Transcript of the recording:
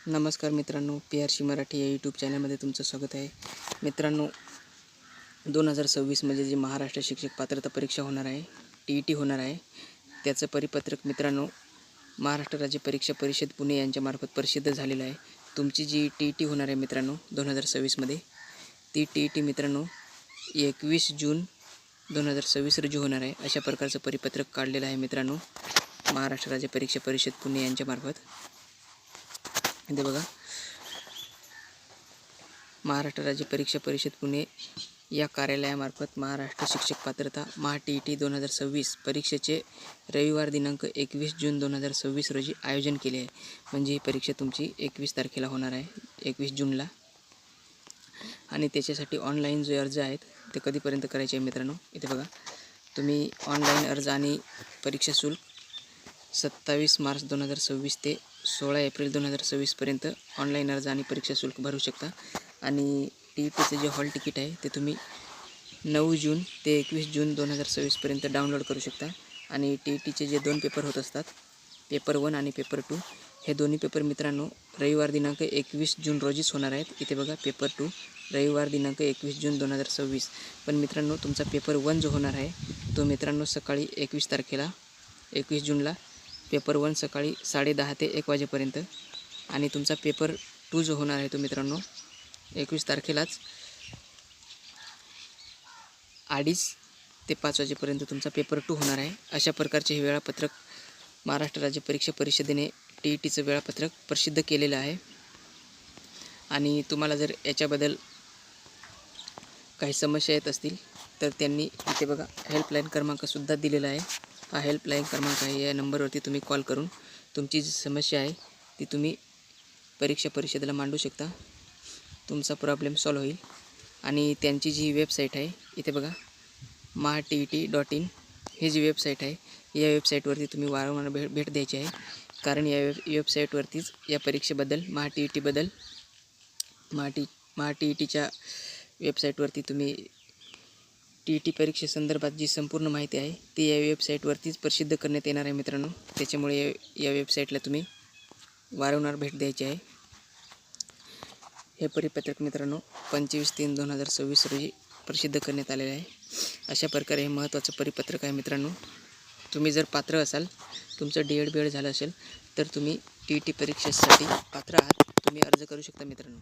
नमस्कार मित्रांनो, PRC मराठी या यूट्यूब चॅनलमध्ये तुमचं स्वागत आहे. मित्रांनो, 2026 म्हणजे जी महाराष्ट्र शिक्षक पात्रता परीक्षा होणार आहे, TET होणार आहे, त्याचं परिपत्रक मित्रांनो महाराष्ट्र राज्य परीक्षा परिषद पुणे यांच्यामार्फत प्रसिद्ध झालेलं आहे. तुमची जी TET होणार आहे मित्रांनो 2026मध्ये, ती TET मित्रांनो 21 जून 2026 रोजी होणार आहे. अशा प्रकारचं परिपत्रक काढलेलं आहे मित्रांनो महाराष्ट्र राज्य परीक्षा परिषद पुणे यांच्यामार्फत. इथे बघा, महाराष्ट्र राज्य परीक्षा परिषद पुणे या कार्यालयामार्फत महाराष्ट्र शिक्षक पात्रता TET 2026 परीक्षेचे रविवार दिनांक 21 जून 2026 रोजी आयोजन केले आहे. म्हणजे ही परीक्षा तुमची 21 तारखेला होणार आहे, 21 जूनला. आणि त्याच्यासाठी ऑनलाईन जे अर्ज आहेत ते कधीपर्यंत करायचे आहे मित्रांनो, इथे बघा, तुम्ही ऑनलाईन अर्ज आणि परीक्षा शुल्क 27 मार्च 2026 ते 16 एप्रिल 2026 पर्यंत ऑनलाईन अर्ज आणि परीक्षा शुल्क भरू शकता. आणि TETचं जे हॉल तिकीट आहे ते तुम्ही 9 जून ते 21 जून 2026 पर्यंत डाउनलोड करू शकता. आणि TETचे जे 2 पेपर होत असतात, पेपर 1 आणि पेपर 2, हे दोन्ही पेपर मित्रांनो रविवार दिनांक 21 जून रोजीच होणार आहेत. इथे बघा, पेपर 2 रविवार दिनांक 21 जून 2026. पण मित्रांनो, तुमचा पेपर 1 जो होणार आहे तो मित्रांनो सकाळी 21 तारखेला 21 जूनला पेपर 1 सकाळी 10:30 ते 1 वाजेपर्यंत. आणि तुमचा पेपर 2 जो होणार आहे तो मित्रांनो 21 तारखेलाच 2:30 ते 5 वाजेपर्यंत तुमचा पेपर 2 होणार आहे. अशा प्रकारचे हे वेळापत्रक महाराष्ट्र राज्य परीक्षा परिषदेने TETचं वेळापत्रक प्रसिद्ध केलेलं आहे. आणि तुम्हाला जर याच्याबद्दल काही समस्या येत असतील तर त्यांनी इथे बघा हेल्पलाईन क्रमांकसुद्धा दिलेला आहे. हा हेल्पलाईन क्रमांक आहे. या नंबरवरती तुम्ही कॉल करून तुमची जी समस्या आहे ती तुम्ही परीक्षा परिषदेला मांडू शकता. तुमचा प्रॉब्लेम सॉल्व होईल. आणि त्यांची जी वेबसाईट आहे, इथे बघा, mahatet.in ही जी वेबसाईट आहे, या वेबसाईटवरती तुम्ही वारंवार भेट द्यायची आहे. कारण या वेबसाईटवरतीच या परीक्षेबद्दल महाटीईटीच्या वेबसाईटवरती तुम्ही TET परीक्षेसंदर्भात जी संपूर्ण माहिती आहे ती या वेबसाईटवरतीच प्रसिद्ध करण्यात येणार आहे मित्रांनो. त्याच्यामुळे या वेबसाईटला तुम्ही वारंवार भेट द्यायची आहे. हे परिपत्रक मित्रांनो 25/3/2026 रोजी प्रसिद्ध करण्यात आलेले आहे. अशा प्रकारे हे महत्त्वाचं परिपत्रक आहे मित्रांनो. तुम्ही जर पात्र असाल, तुमचं DED BED झालं असेल तर तुम्ही TET परीक्षेसाठी पात्र आहात, तुम्ही अर्ज करू शकता मित्रांनो.